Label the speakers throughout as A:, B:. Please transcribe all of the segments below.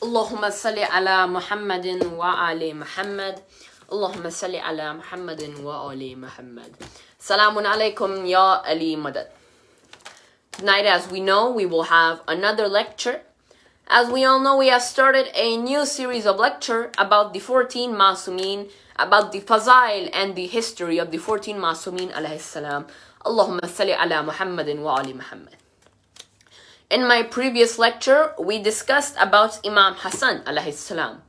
A: اللهم صل على محمد وآل محمد. اللهم صل على محمد وآل محمد. Salamun alaikum ya Ali Madad. Tonight, as we know, we will have another lecture. As we all know, we have started a new series of lecture about the 14 Masoomeen, about the Fazael and the history of the 14 Masoomeen alayhi salam. Allahumma salli ala Muhammadin wa ali Muhammad. In my previous lecture, we discussed about Imam Hussain alayhi salam.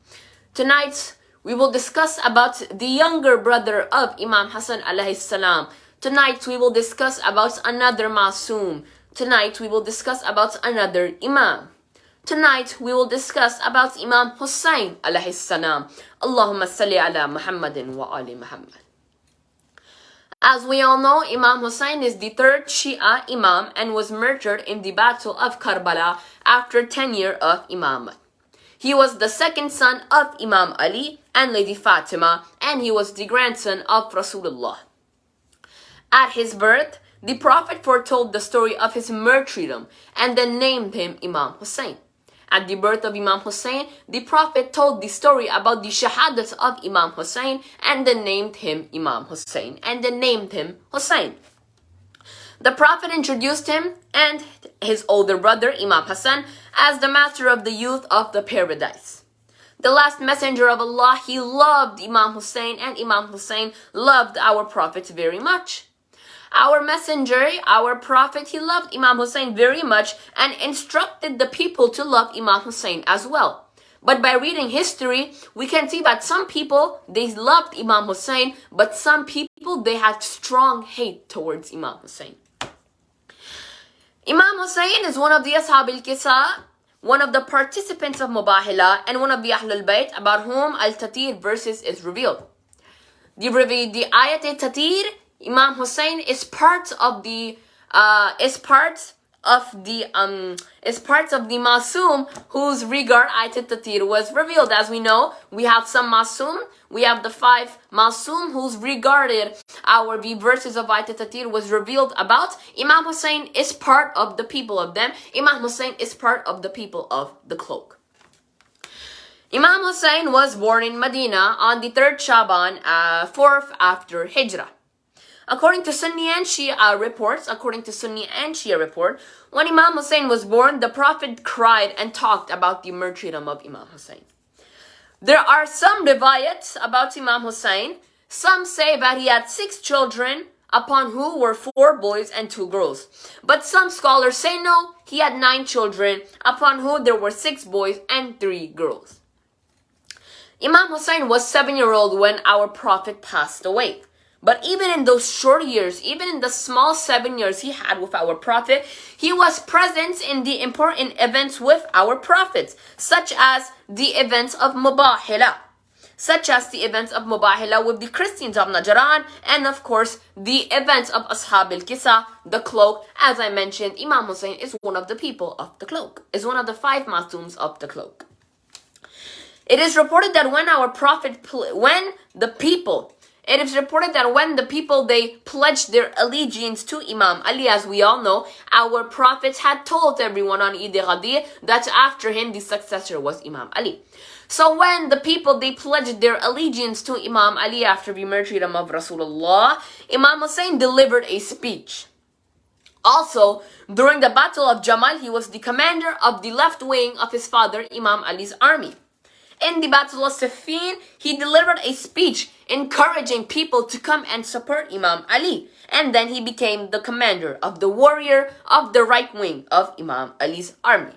A: Tonight, we will discuss about the younger brother of Imam Hussain alayhi salam. Tonight, we will discuss about another Masoom. Tonight, we will discuss about another Imam. Tonight, we will discuss about Imam Hussain alayhi salam. Allahumma salli ala Muhammadin wa ali Muhammad. As we all know, Imam Hussain is the third Shia Imam and was murdered in the Battle of Karbala after 10 years of Imamate. He was the second son of Imam Ali and Lady Fatima, and he was the grandson of Rasulullah. At his birth, the Prophet foretold the story of his martyrdom and then named him Imam Hussain. At the birth of Imam Hussain, the Prophet told the story about the shahadat of Imam Hussain and then named him Imam Hussain The Prophet introduced him and his older brother Imam Hassan as the master of the youth of the paradise. The last messenger of Allah, he loved Imam Hussain, and Imam Hussain loved our Prophet very much. Our messenger, our Prophet, he loved Imam Hussain very much and instructed the people to love Imam Hussain as well. But by reading history, we can see that some people, they loved Imam Hussain, but some people, they had strong hate towards Imam Hussain. Imam Hussain is one of the Ashab al-Kisa, one of the participants of Mubahila, and one of the Ahlul Bayt about whom Al-Tatir verses is revealed. The ayat al-Tatir, Imam Hussain is part of the Masoom whose regard ayat al-Tatir was revealed. As we know, we have some Masoom. We have the 5 Masoom whose regarded the verses of ayat al-Tatir was revealed about. Imam Hussain is part of the people of them. Imam Hussain is part of the people of the cloak. Imam Hussain was born in Medina on the 3rd Shaban, 4th after Hijrah. According to Sunni and Shia reports, when Imam Hussain was born, the Prophet cried and talked about the martyrdom of Imam Hussain. There are some riwayats about Imam Hussain. Some say that he had 6 children, upon who were 4 boys and 2 girls. But some scholars say no, he had 9 children, upon who there were 6 boys and 3 girls. Imam Hussain was 7-year-old when our Prophet passed away. But even in those short years, even in the small 7 years he had with our Prophet, he was present in the important events with our Prophet, such as the events of Mubahila, with the Christians of Najran, and of course, the events of Ashab al-Kisa, the cloak. As I mentioned, Imam Hussain is one of the people of the cloak, is one of the 5 Masooms of the cloak. It is reported that when the people they pledged their allegiance to Imam Ali, as we all know, our Prophet had told everyone on Eid al-Ghadir that after him the successor was Imam Ali. So when the people they pledged their allegiance to Imam Ali after the martyrdom of Rasulullah, Imam Hussain delivered a speech. Also, during the Battle of Jamal, he was the commander of the left wing of his father Imam Ali's army. In the Battle of Siffin, he delivered a speech encouraging people to come and support Imam Ali. And then he became the commander of the warrior of the right wing of Imam Ali's army.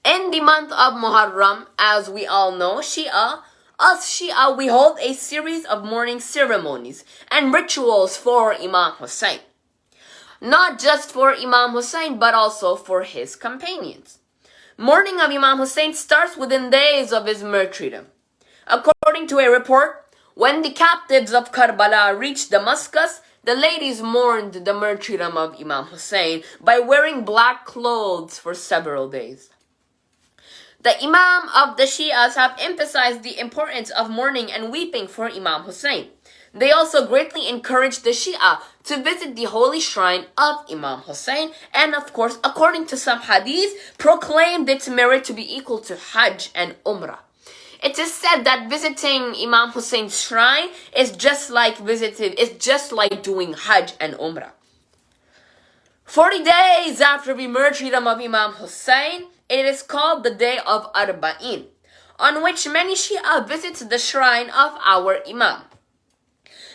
A: In the month of Muharram, as we all know, Shia, we hold a series of mourning ceremonies and rituals for Imam Hussain. Not just for Imam Hussain, but also for his companions. Mourning of Imam Hussain starts within days of his martyrdom. According to a report, when the captives of Karbala reached Damascus, the ladies mourned the martyrdom of Imam Hussain by wearing black clothes for several days. The Imam of the Shias have emphasized the importance of mourning and weeping for Imam Hussain. They also greatly encouraged the Shia to visit the holy shrine of Imam Hussain, and of course, according to some hadith, proclaimed its merit to be equal to Hajj and Umrah. It is said that visiting Imam Hussein's shrine is just like doing Hajj and Umrah. 40 days after the martyrdom of Imam Hussain, it is called the day of Arba'in, on which many Shia visit the shrine of our Imam.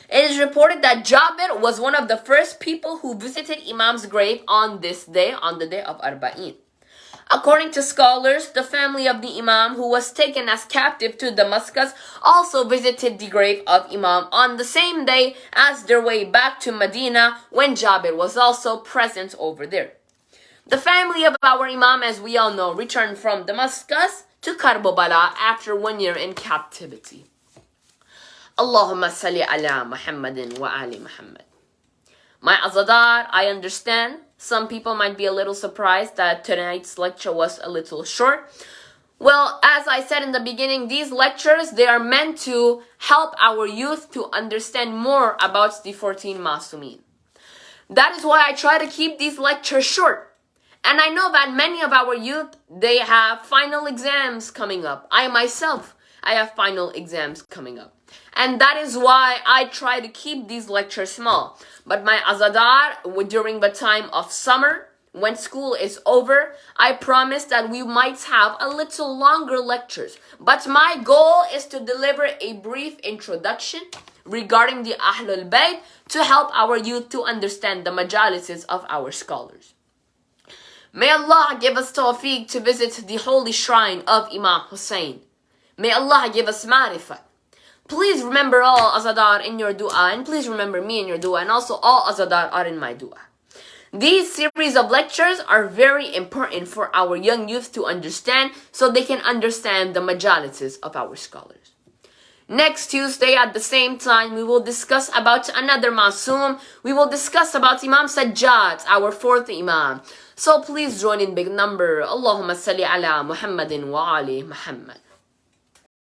A: It is reported that Jabir was one of the first people who visited Imam's grave on this day, on the day of Arba'in. According to scholars, the family of the Imam, who was taken as captive to Damascus, also visited the grave of Imam on the same day as their way back to Medina, when Jabir was also present over there. The family of our Imam, as we all know, returned from Damascus to Karbala after 1 year in captivity. Allahumma salli ala Muhammadin wa ali Muhammad. My Azadar, I understand some people might be a little surprised that tonight's lecture was a little short. Well, as I said in the beginning, these lectures, they are meant to help our youth to understand more about the 14 Masoomeen. That is why I try to keep these lectures short. And I know that many of our youth, they have final exams coming up. I have final exams coming up. And that is why I try to keep these lectures small. But my Azadar, during the time of summer, when school is over, I promise that we might have a little longer lectures. But my goal is to deliver a brief introduction regarding the Ahlul Bayt to help our youth to understand the majalises of our scholars. May Allah give us tawfiq to visit the holy shrine of Imam Hussain. May Allah give us ma'rifah. Please remember all Azadar in your dua, and please remember me in your dua, and also all Azadar are in my dua. These series of lectures are very important for our young youth to understand, so they can understand the majalises of our scholars. Next Tuesday at the same time, we will discuss about another Masoom. We will discuss about Imam Sajjad, our fourth Imam. So please join in big number. Allahumma salli ala Muhammadin wa ali Muhammad.